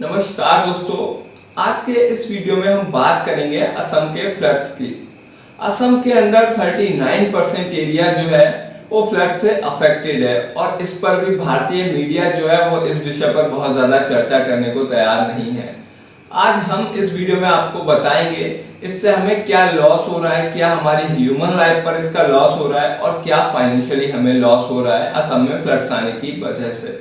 नमस्कार दोस्तों, आज के इस वीडियो में हम बात करेंगे असम के फ्लड्स की। असम के अंदर 39% एरिया जो है वो फ्लड से अफेक्टेड है और इस पर भी भारतीय मीडिया जो है वो इस विषय पर बहुत ज़्यादा चर्चा करने को तैयार नहीं है। आज हम इस वीडियो में आपको बताएंगे इससे हमें क्या लॉस हो रहा है, क्या हमारी ह्यूमन लाइफ पर इसका लॉस हो रहा है और क्या फाइनेंशियली हमें लॉस हो रहा है असम में फ्लड्स आने की वजह से।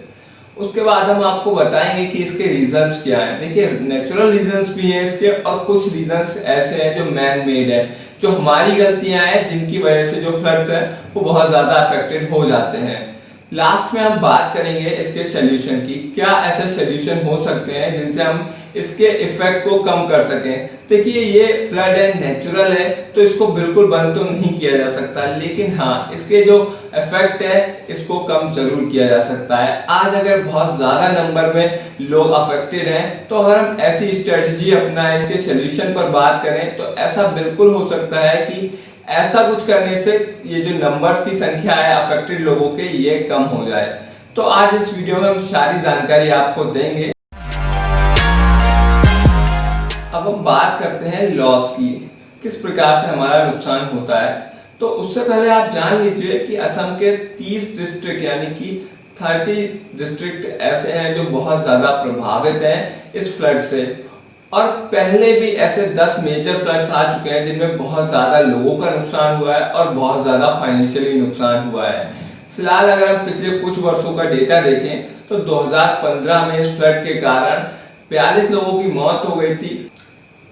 उसके बाद हम आपको बताएंगे कि इसके रीजंस क्या हैं। देखिए, नेचुरल रीजंस भी हैं इसके और कुछ रीजंस ऐसे हैं जो मैन मेड है, जो हमारी गलतियां हैं जिनकी वजह से जो फ्लड्स है वो बहुत ज्यादा अफेक्टेड हो जाते हैं। लास्ट में हम बात करेंगे इसके सोल्यूशन की, क्या ऐसे सोल्यूशन हो सकते हैं जिनसे हम इसके इफेक्ट को कम कर सकें। देखिए, ये फ्लड है, नेचुरल है, तो इसको बिल्कुल बंद तो नहीं किया जा सकता, लेकिन हाँ इसके जो इफेक्ट है इसको कम जरूर किया जा सकता है। आज अगर बहुत ज्यादा नंबर में लोग अफेक्टेड हैं तो अगर हम ऐसी स्ट्रेटजी अपनाएं, इसके सोल्यूशन पर बात करें, तो ऐसा बिल्कुल हो सकता है कि ऐसा कुछ करने से ये जो नंबर्स की संख्या है अफेक्टेड लोगों के, ये कम हो जाए। तो आज इस वीडियो में हम सारी जानकारी आपको देंगे। अब हम बात करते हैं लॉस की, किस प्रकार से हमारा नुकसान होता है। तो उससे पहले आप जान लीजिए कि असम के 30 डिस्ट्रिक्ट यानी कि 30 डिस्ट्रिक्ट ऐसे हैं जो बहुत ज़्यादा प्रभावित हैं इस फ्लड से, और पहले भी ऐसे 10 मेजर फ्लड्स आ चुके हैं जिनमें बहुत ज़्यादा लोगों का नुकसान हुआ है और बहुत ज़्यादा फाइनेंशियली नुकसान हुआ है। फिलहाल अगर हम पिछले कुछ वर्षों का डेटा देखें तो 2015 में इस फ्लड के कारण 42 लोगों की मौत हो गई थी।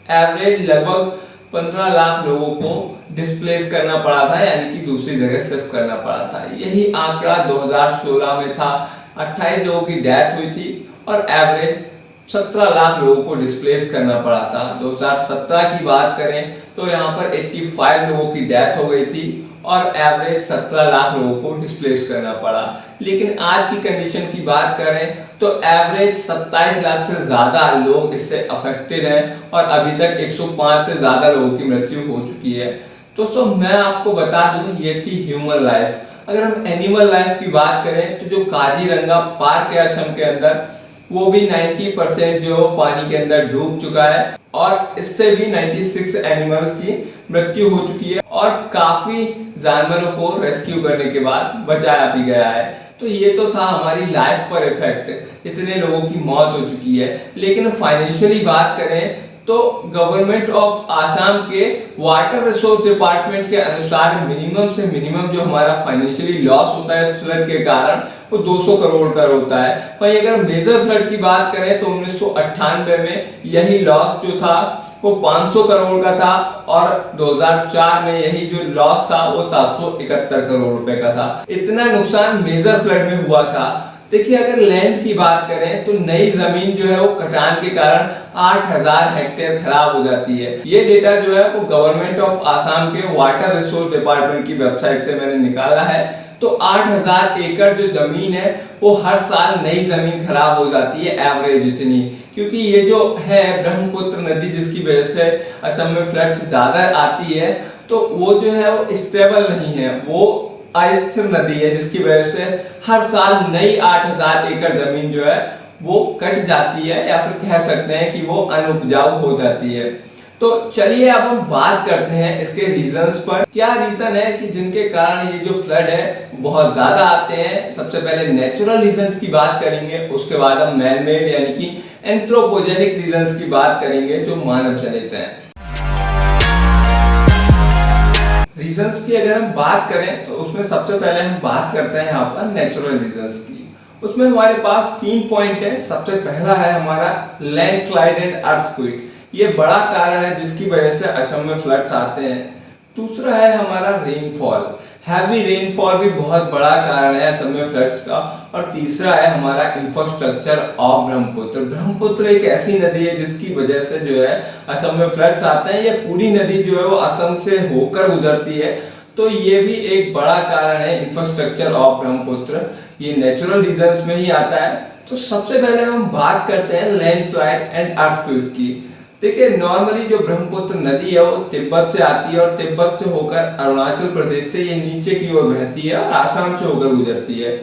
एवरेज लगभग 15 लाख लोगों को डिस्प्लेस करना पड़ा था, यानी कि दूसरी जगह शिफ्ट करना पड़ा था। यही आंकड़ा 2016 में था, 28 लोगों की डेथ हुई थी और एवरेज 17 लाख लोगों को डिस्प्लेस करना पड़ा था। 2017 की बात करें तो यहाँ पर 85 लोगों की डेथ हो गई थी और एवरेज 17 लाख लोगों को डिस्प्लेस करना पड़ा। लेकिन आज की कंडीशन की बात करें तो एवरेज 27 लाख से ज्यादा लोग इससे अफेक्टेड हैं और अभी तक 105 से ज्यादा लोगों की मृत्यु हो चुकी है। दोस्तों, मैं आपको बता दूं, ये थी ह्यूमन लाइफ। अगर हम एनिमल लाइफ की बात करें तो जो काजीरंगा पार्क है असम के अंदर, वो भी 90% जो पानी के अंदर डूब चुका है और इससे भी 96 एनिमल्स की मृत्यु हो चुकी है और काफी जानवरों को रेस्क्यू करने के बाद बचाया भी गया है। तो ये तो था हमारी लाइफ पर इफेक्ट, इतने लोगों की मौत हो चुकी है। लेकिन फाइनेंशियली बात करें तो गवर्नमेंट ऑफ आसाम के वाटर रिसोर्स डिपार्टमेंट के अनुसार मिनिमम से मिनिमम जो हमारा फाइनेंशियली लॉस होता है फ्लड के कारण वो 200 करोड़ का होता है। वहीं अगर मेजर फ्लड की बात करें तो 1998 में यही लॉस जो था वो 500 करोड़ का था और 2004 में यही जो लॉस था वो 771 करोड़ रुपए का था। इतना नुकसान मेजर फ्लड में हुआ था। देखिए, अगर लैंड की बात करें तो नई जमीन जो है वो कटान के कारण 8000 हेक्टेयर खराब हो जाती है। ये डेटा जो है वो गवर्नमेंट ऑफ आसाम के वाटर रिसोर्स डिपार्टमेंट की वेबसाइट से मैंने निकाला है। तो 8000 एकड़ जो जमीन है वो हर साल नई जमीन खराब हो जाती है, एवरेज इतनी, क्योंकि ये जो है ब्रह्मपुत्र नदी जिसकी वजह से असम में फ्लड्स ज्यादा आती है, तो वो जो है वो स्टेबल नहीं है, वो अस्थिर नदी है जिसकी वजह से हर साल नई 8000 एकड़ जमीन जो है वो कट जाती है या फिर कह सकते हैं कि वो अनुपजाऊ हो जाती है। तो चलिए अब हम बात करते हैं इसके रीजंस पर। क्या रीजन है कि जिनके कारण ये जो फ्लड है बहुत ज्यादा आते हैं। सबसे पहले नेचुरल रीजंस की बात करेंगे, उसके बाद हम मैन मेड यानी कि एंथ्रोपोजेनिक रीजंस की बात करेंगे जो मानव जनित हैं। रीजंस की अगर हम बात करें तो उसमें सबसे पहले हम बात करते हैं यहाँ पर नेचुरल रीजंस की। उसमें हमारे पास 3 पॉइंट है। सबसे पहला है हमारा लैंडस्लाइड एंड अर्थक्वेक, ये बड़ा कारण है जिसकी वजह से असम में फ्लड्स आते हैं। दूसरा है हमारा रेनफॉल, हैवी रेनफॉल भी बहुत बड़ा कारण है असम में फ्लड्स का। और तीसरा है हमारा इंफ्रास्ट्रक्चर ऑफ ब्रह्मपुत्र। ब्रह्मपुत्र एक ऐसी नदी है जिसकी वजह से जो है असम में फ्लड्स आते हैं। ये पूरी नदी जो है वो असम से होकर गुजरती है, तो ये भी एक बड़ा कारण है इंफ्रास्ट्रक्चर ऑफ ब्रह्मपुत्र। ये नेचुरल रीजंस में ही आता है। तो सबसे पहले हम बात करते हैं लैंडस्लाइड एंड अर्थक्वेक की। देखिए, नॉर्मली जो ब्रह्मपुत्र नदी है वो तिब्बत से आती है और तिब्बत से होकर अरुणाचल प्रदेश से ये नीचे की ओर बहती है और आसाम से होकर गुजरती है।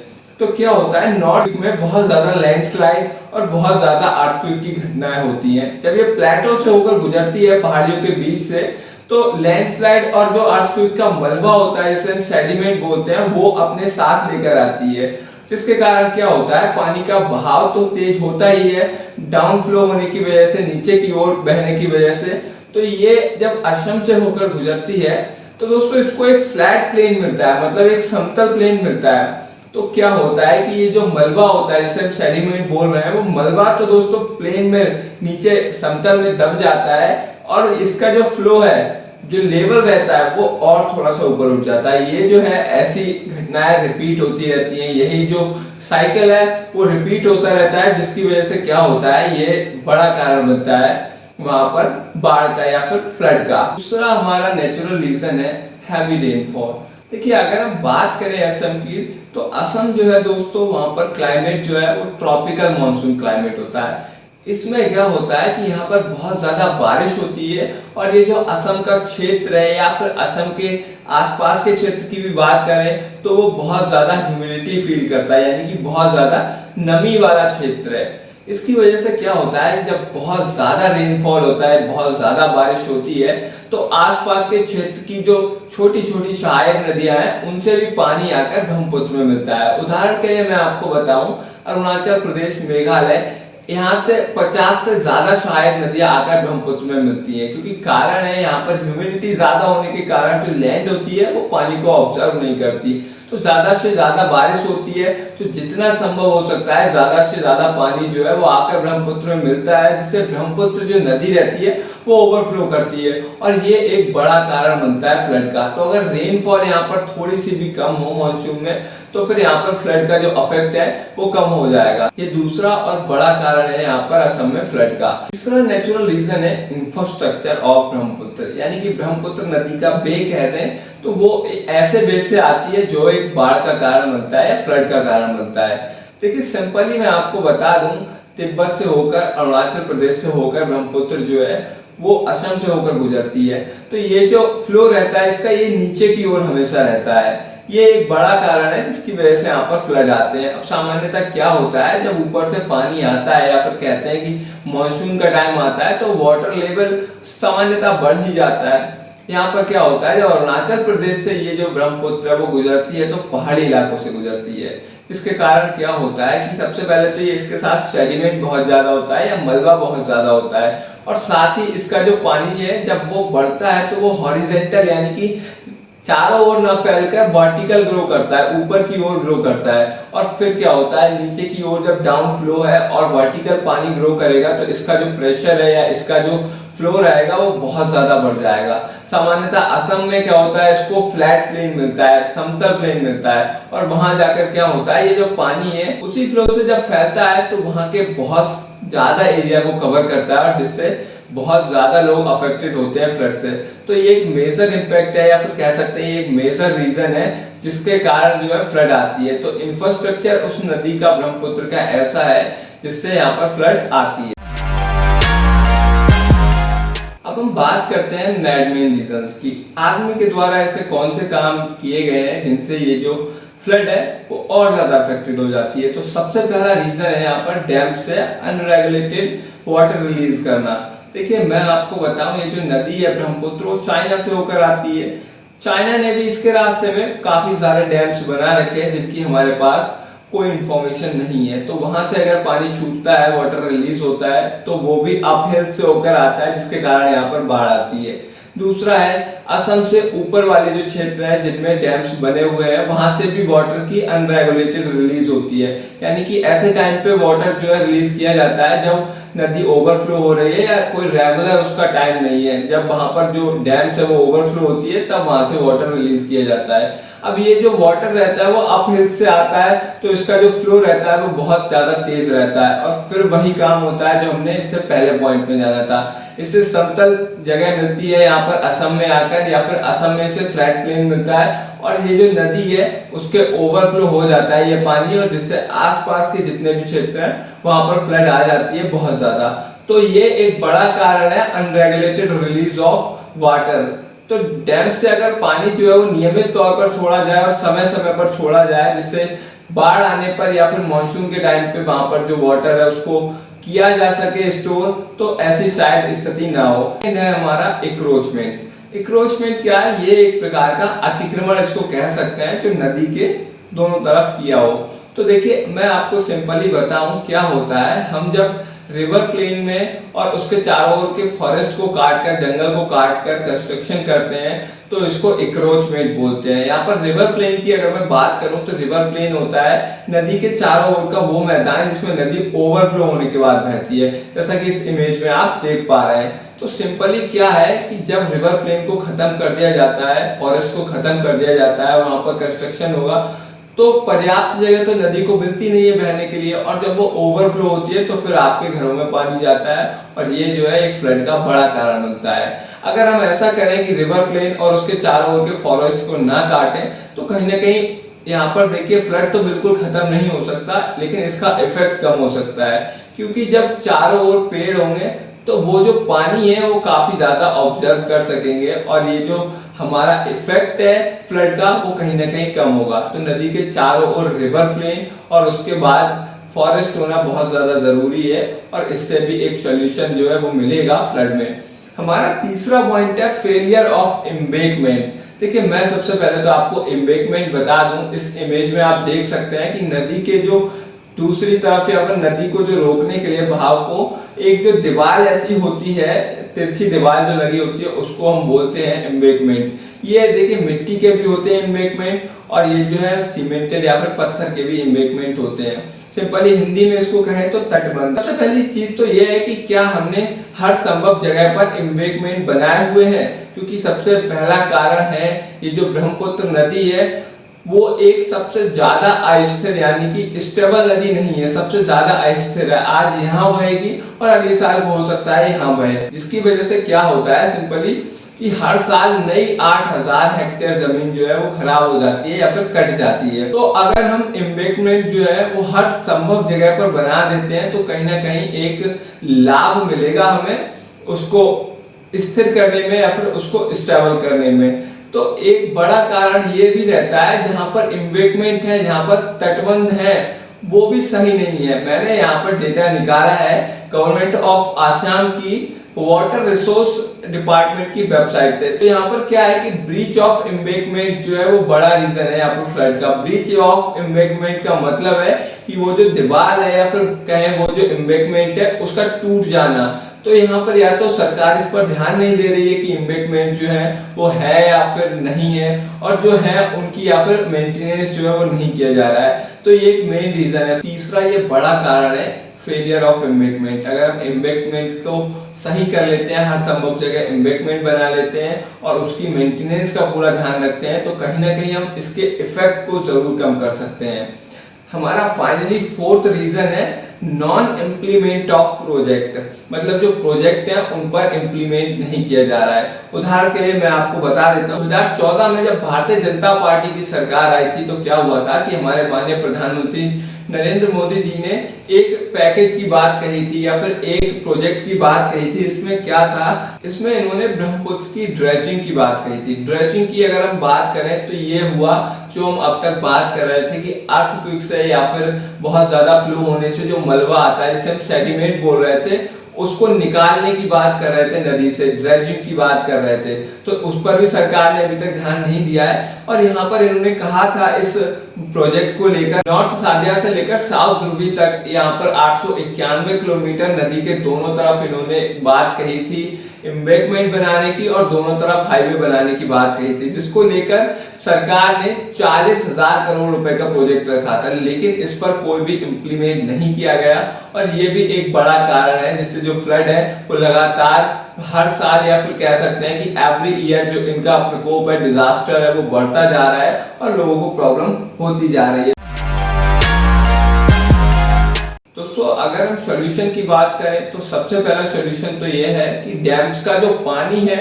तो क्या होता है, नॉर्थ में बहुत ज्यादा लैंडस्लाइड और बहुत ज्यादा अर्थक्वेक की घटनाएं होती हैं। जब ये प्लेटो से होकर गुजरती है पहाड़ियों के बीच से, तो लैंडस्लाइड और जो अर्थक्वेक का मलबा होता है, जिसे हम सेडिमेंट बोलते हैं, वो अपने साथ लेकर आती है, जिसके कारण क्या होता है, पानी का बहाव तो तेज होता ही है डाउन फ्लो होने की वजह से, नीचे की ओर बहने की वजह से। तो ये जब असम से होकर गुजरती है तो दोस्तों इसको एक फ्लैट प्लेन मिलता है, मतलब एक समतल प्लेन मिलता है। तो क्या होता है कि ये जो मलबा होता है, जिसे हम सेडिमेंट बोल रहे हैं, वो मलबा तो दोस्तों प्लेन में नीचे समतल में दब जाता है और इसका जो फ्लो है, जो लेवल रहता है, वो और थोड़ा सा ऊपर उठ जाता है। ये जो है ऐसी घटनाएं रिपीट होती रहती हैं, यही जो साइकिल है वो रिपीट होता रहता है, जिसकी वजह से क्या होता है, ये बड़ा कारण बनता है वहां पर बाढ़ का या फिर फ्लड का। दूसरा हमारा नेचुरल रीजन है हैवी रेनफॉल। देखिए अगर हम बात करें असम की, तो असम जो है दोस्तों, वहां पर क्लाइमेट जो है वो ट्रॉपिकल मॉनसून क्लाइमेट होता है। इसमें क्या होता है कि यहाँ पर बहुत ज्यादा बारिश होती है, और ये जो असम का क्षेत्र है या फिर असम के आसपास के क्षेत्र की भी बात करें, तो वो बहुत ज्यादा ह्यूमिडिटी फील करता है, यानी कि बहुत ज्यादा नमी वाला क्षेत्र है। इसकी वजह से क्या होता है, जब बहुत ज्यादा रेनफॉल होता है, बहुत ज्यादा बारिश होती है, तो आसपास के क्षेत्र की जो छोटी छोटी सहायक नदियां हैं, उनसे भी पानी आकर ब्रह्मपुत्र में मिलता है। उदाहरण के लिए मैं आपको बताऊं, अरुणाचल प्रदेश, मेघालय, यहाँ से 50 से ज्यादा सहायक नदियां आकर ब्रह्मपुत्र में मिलती हैं, क्योंकि कारण है यहाँ पर ह्यूमिडिटी ज्यादा होने के कारण जो लैंड होती है वो पानी को ऑब्जर्व नहीं करती। तो ज्यादा से ज्यादा बारिश होती है, तो जितना संभव हो सकता है ज्यादा से ज्यादा पानी जो है वो आकर ब्रह्मपुत्र में मिलता है, जिससे ब्रह्मपुत्र जो नदी रहती है वो ओवरफ्लो करती है, और ये एक बड़ा कारण बनता है फ्लड का। तो अगर रेनफॉल यहाँ पर थोड़ी सी भी कम हो मानसून में, तो फिर यहाँ पर फ्लड का जो इफेक्ट है वो कम हो जाएगा। ये दूसरा और बड़ा कारण है यहाँ पर असम में फ्लड का। तीसरा नेचुरल रीजन है इंफ्रास्ट्रक्चर ऑफ ब्रह्मपुत्र, यानी कि ब्रह्मपुत्र नदी का बे कहते हैं, तो वो ऐसे बेस से आती है जो एक बाढ़ का कारण बनता है या फ्लड का कारण बनता है। देखिए सिंपली मैं आपको बता दूं, तिब्बत से होकर, अरुणाचल प्रदेश से होकर ब्रह्मपुत्र जो है वो असम से होकर गुजरती है। तो ये जो फ्लो रहता है इसका, ये नीचे की ओर हमेशा रहता है। ये एक बड़ा कारण है जिसकी वजह से यहाँ पर फ्लड आते हैं। अब सामान्यतः क्या होता है, जब ऊपर से पानी आता है या फिर कहते हैं कि मॉनसून का टाइम आता है, तो वाटर लेवल सामान्यतः बढ़ ही जाता है। यहाँ पर क्या होता है, जब अरुणाचल प्रदेश से ये जो ब्रह्मपुत्र है वो गुजरती है, तो पहाड़ी इलाकों से गुजरती है, जिसके कारण क्या होता है कि सबसे पहले तो ये इसके साथ सेडिमेंट बहुत ज्यादा होता है या मलबा बहुत ज्यादा होता है, और साथ ही इसका जो पानी है जब वो बढ़ता है तो वो हॉरिजेंटल यानी कि चारों ओर न फैलकर वर्टिकल ग्रो करता है, ऊपर की ओर ग्रो करता है। और फिर क्या होता है, नीचे की ओर जब डाउन फ्लो है और वर्टिकल पानी ग्रो करेगा, तो इसका जो प्रेशर है या इसका जो फ्लो रहेगा वो बहुत ज्यादा बढ़ जाएगा। सामान्यतः असम में क्या होता है, इसको फ्लैट प्लेन मिलता है, समतल प्लेन मिलता है, और वहां जाकर क्या होता है, ये जो पानी है उसी फ्लो से जब फैलता है तो वहां के बहुत ज्यादा एरिया को कवर करता है, और जिससे बहुत ज्यादा लोग अफेक्टेड होते हैं फ्लड से। तो ये एक मेजर इम्पैक्ट है, या फिर कह सकते हैं ये एक मेजर रीजन है जिसके कारण जो है फ्लड आती है। तो इंफ्रास्ट्रक्चर उस नदी का, ब्रह्मपुत्र का ऐसा है जिससे यहाँ पर फ्लड आती है। अब हम बात करते हैं मैडमेन रीजंस की। आदमी के द्वारा ऐसे कौन से काम किए गए हैं जिनसे ये जो फ्लड है वो और ज्यादा अफेक्टेड हो जाती है। तो सबसे पहला रीजन है यहाँ पर डैम से अनरेगुलेटेड वाटर रिलीज करना। देखिए मैं आपको बताऊं, ये जो नदी है ब्रह्मपुत्र वो चाइना से होकर आती है। चाइना ने भी इसके रास्ते में काफी सारे डैम्स बना रखे हैं जिनकी हमारे पास कोई इंफॉर्मेशन नहीं है। तो वहां से अगर पानी छूटता है, वाटर रिलीज होता है, तो वो भी अपहिल से होकर आता है, जिसके कारण यहाँ पर बाढ़ आती है। दूसरा है असम से ऊपर वाले जो क्षेत्र है जिनमें डैम्स बने हुए हैं, वहां से भी वाटर की अनरेगुलेटेड रिलीज होती है, यानी कि ऐसे टाइम पे वाटर जो है रिलीज किया जाता है जब नदी ओवरफ्लो हो रही है या कोई रेगुलर उसका टाइम नहीं है। जब वहां पर जो डैम्स है वो ओवरफ्लो होती है तब वहां से वाटर रिलीज किया जाता है। अब ये जो वाटर रहता है वो अपहिल से आता है, तो इसका जो फ्लो रहता है वो बहुत ज्यादा तेज रहता है, और फिर वही काम होता है जो हमने इससे पहले पॉइंट में जाना था। इससे समतल जगह मिलती है यहाँ पर असम में आकर, या फिर असम में से फ्लैट प्लेन मिलता है, और ये जो नदी है उसके ओवरफ्लो हो जाता है ये पानी, और जिससे आसपास के जितने भी क्षेत्र हैं वहां पर फ्लड आ जाती है बहुत ज्यादा। तो ये एक बड़ा कारण है अनरेगुलेटेड रिलीज ऑफ वाटर। तो डैम से अगर पानी जो है वो नियमित तौर पर छोड़ा जाए और समय समय पर छोड़ा जाए, जिससे बाढ़ आने पर या फिर मानसून के टाइम पे वहां पर जो वाटर है उसको किया जा सके स्टोर, तो ऐसी शायद स्थिति ना हो। है हमारा इक्रोचमेंट। इक्रोचमेंट क्या है? ये एक प्रकार का अतिक्रमण इसको कह सकते हैं जो नदी के दोनों तरफ किया हो। तो देखिए मैं आपको सिंपली बताऊं क्या होता है। हम जब रिवर प्लेन में और उसके चारों ओर के फॉरेस्ट को काट कर, जंगल को काट कर कंस्ट्रक्शन करते हैं तो इसको इक्रोचमेंट बोलते हैं। यहाँ पर रिवर प्लेन की अगर मैं बात करूं तो रिवर प्लेन होता है नदी के चारों ओर का वो मैदान जिसमें नदी ओवरफ्लो होने के बाद बहती है, जैसा कि इस इमेज में आप देख पा रहे हैं। तो सिंपली क्या है कि जब रिवर प्लेन को खत्म कर दिया जाता है, फॉरेस्ट को खत्म कर दिया जाता है, वहां पर कंस्ट्रक्शन होगा तो पर्याप्त जगह तो नदी को मिलती नहीं है बहने के लिए, और जब वो ओवरफ्लो होती है तो फिर आपके घरों में पानी जाता है और ये जो है एक फ्लड का बड़ा कारण बनता है। अगर हम ऐसा करें कि रिवर प्लेन और उसके चारों ओर के फॉरेस्ट को ना काटें तो कहीं ना कहीं यहाँ पर देखिए फ्लड तो बिल्कुल खत्म नहीं हो सकता, लेकिन इसका इफेक्ट कम हो सकता है, क्योंकि जब चारों ओर पेड़ होंगे तो वो जो पानी है वो काफी ज्यादा ऑब्जर्व कर सकेंगे और ये जो हमारा इफेक्ट है फ्लड का वो कहीं ना कहीं कम होगा। तो नदी के चारों ओर रिवर प्लेन और उसके बाद फॉरेस्ट होना बहुत ज्यादा जरूरी है और इससे भी एक सोल्यूशन जो है वो मिलेगा फ्लड में। हमारा तीसरा पॉइंट है फेलियर ऑफ एम्बैंकमेंट। देखिए मैं सबसे पहले तो आपको एम्बैंकमेंट बता दूं। इस इमेज में आप देख सकते हैं कि नदी के जो दूसरी तरफ या फिर नदी को जो रोकने के लिए बहाव को एक जो दीवार ऐसी होती है, तिरछी दीवार जो लगी होती है उसको हम बोलते हैं एम्बैंकमेंट। ये देखिए मिट्टी के भी होते हैं एम्बैंकमेंट और ये जो है सीमेंटेड या फिर पत्थर के भी एम्बैंकमेंट होते हैं। सिंपली हिंदी में इसको कहें तो तटबंध। सबसे पहली चीज तो ये है कि क्या हमने हर संभव जगह पर एम्बैंकमेंट बनाए हुए हैं, क्योंकि सबसे पहला कारण है ये जो ब्रह्मपुत्र नदी है वो एक सबसे ज्यादा अस्थिर यानी कि स्टेबल नदी नहीं है, सबसे ज्यादा अस्थिर है। आज यहाँ बहेगी और अगले साल हो सकता है यहाँ बहे, जिसकी वजह से क्या होता है सिंपली कि हर साल नई 8000 हेक्टेयर जमीन जो है वो खराब हो जाती है या फिर कट जाती है। तो अगर हम एम्बैंकमेंट जो है वो हर संभव जगह पर बना देते हैं तो कहीं ना कहीं एक लाभ मिलेगा हमें उसको स्थिर करने में या फिर उसको स्टेबल करने में। तो एक बड़ा कारण ये भी रहता है जहां पर एम्बैंकमेंट है, जहां पर तटबंध है वो भी सही नहीं है। मैंने यहाँ पर डेटा निकाला है गवर्नमेंट ऑफ आसाम की वाटर रिसोर्स डिपार्टमेंट की वेबसाइट पे। तो यहाँ पर क्या है कि ब्रीच ऑफ एम्बैंकमेंट जो है वो बड़ा रीजन है यहाँ पर फ्लड का। ब्रीच ऑफ एम्बैंकमेंट का मतलब है कि वो जो दीवार है या फिर कहें वो जो एम्बैंकमेंट है उसका टूट जाना। तो यहाँ पर या तो सरकार इस पर ध्यान नहीं दे रही है कि एम्बैंकमेंट जो है वो है या फिर नहीं है, और जो है उनकी या फिर मेंटेनेंस जो है वो नहीं किया जा रहा है। तो ये एक मेन रीजन है। तीसरा ये बड़ा कारण है फेलियर ऑफ एम्बैंकमेंट। अगर हम एम्बैंकमेंट को सही कर लेते हैं, हर संभव जगह एम्बैंकमेंट बना लेते हैं और उसकी मेंटेनेंस का पूरा ध्यान रखते हैं तो कहीं ना कहीं हम इसके इफेक्ट को जरूर कम कर सकते हैं। हमारा फाइनली फोर्थ रीजन है नॉन इम्प्लीमेंट ऑफ प्रोजेक्ट, मतलब जो प्रोजेक्ट है उन पर इम्प्लीमेंट नहीं किया जा रहा है। उदाहरण के लिए मैं आपको बता देता हूँ 2014 में जब भारतीय जनता पार्टी की सरकार आई थी तो क्या हुआ था कि हमारे माननीय प्रधानमंत्री नरेंद्र मोदी जी ने एक पैकेज की बात कही थी या फिर एक प्रोजेक्ट की बात कही थी। इसमें क्या था, इसमें इन्होंने ब्रह्मपुत्र की ड्रेजिंग की बात कही थी। ड्रेजिंग की अगर हम बात करें तो ये हुआ जो हम अब तक बात कर रहे थे कि अर्थक्वेक से या फिर बहुत ज्यादा फ्लो होने से जो मलबा आता है जिसे हम सेडिमेंट बोल रहे थे उसको निकालने की बात कर रहे थे, नदी से ड्रेजिंग की बात कर रहे थे। तो उस पर भी सरकार ने अभी तक ध्यान नहीं दिया है और यहाँ पर इन्होंने कहा था इस प्रोजेक्ट को लेकर नॉर्थ सादिया से लेकर साउथ ध्रुवी तक यहाँ पर 891 किलोमीटर नदी के दोनों तरफ इन्होंने बात कही थी एम्बैंकमेंट बनाने की और दोनों तरफ हाईवे बनाने की बात कही थी, जिसको लेकर सरकार ने 40,000 करोड़ रुपए का प्रोजेक्ट रखा था, लेकिन इस पर कोई भी इम्प्लीमेंट नहीं किया गया। और ये भी एक बड़ा कारण है जिससे जो फ्लड है वो लगातार हर साल या फिर कह सकते हैं कि एवरी ईयर जो इनका प्रकोप है, डिजास्टर है, वो बढ़ता जा रहा है और लोगों को प्रॉब्लम होती जा रही है। दोस्तों अगर हम सॉल्यूशन की बात करें तो सबसे पहला सॉल्यूशन तो ये है कि डैम्स का जो पानी है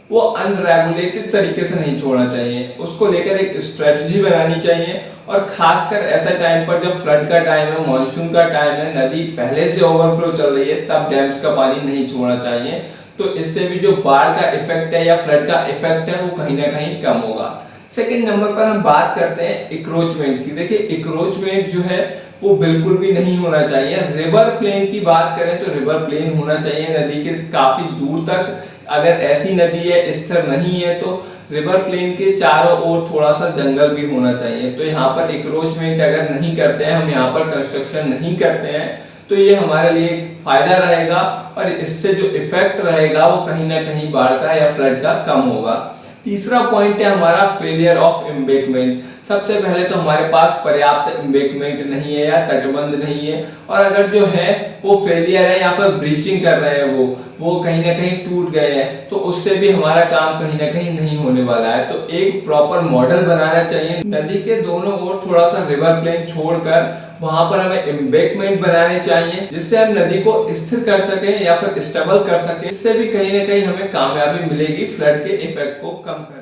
वो अनरेगुलेटेड तरीके से नहीं छोड़ना चाहिए, उसको लेकर एक स्ट्रेटजी बनानी चाहिए। और खासकर ऐसा टाइम पर जब फ्लड का टाइम है, मानसून का टाइम है, नदी पहले से ओवरफ्लो चल रही है, तब डैम्स का पानी नहीं छोड़ना चाहिए। तो इससे भी जो बाढ़ का इफेक्ट है या फ्लड का इफेक्ट है वो कहीं ना कहीं कम होगा। सेकंड नंबर पर हम बात करते हैं इक्रोचमेंट की। देखिए इक्रोचमेंट जो है वो बिल्कुल भी नहीं होना चाहिए। रिवर प्लेन की बात करें तो रिवर प्लेन होना चाहिए नदी के काफी दूर तक। अगर ऐसी नदी है स्थिर नहीं है तो रिवर प्लेन के चारों ओर थोड़ा सा जंगल भी होना चाहिए। तो यहाँ पर इक्रोचमेंट अगर नहीं करते हैं, हम यहाँ पर कंस्ट्रक्शन नहीं करते हैं, तो ये हमारे लिए फायदा रहेगा और इससे जो इफेक्ट रहेगा वो कहीं ना कहीं बाढ़ का या फ्लड का कम होगा। तीसरा पॉइंट है हमारा फेलियर ऑफ एम्बैंकमेंट। सबसे पहले तो हमारे पास पर्याप्त एम्बैंकमेंट नहीं है या तटबंध नहीं है, और अगर जो है वो फेलियर है या फिर ब्रीचिंग कर रहे हैं, वो कहीं ना कहीं टूट गए हैं, तो उससे भी हमारा काम कहीं ना कहीं नहीं होने वाला है। तो एक प्रॉपर मॉडल बनाना चाहिए। नदी के दोनों ओर थोड़ा सा रिवर प्लेन छोड़कर वहां पर हमें एम्बैंकमेंट बनाने चाहिए, जिससे हम नदी को स्थिर कर सके या फिर स्टेबल कर सके। इससे भी कहीं ना कहीं हमें कामयाबी मिलेगी फ्लड के इफेक्ट को कम करने।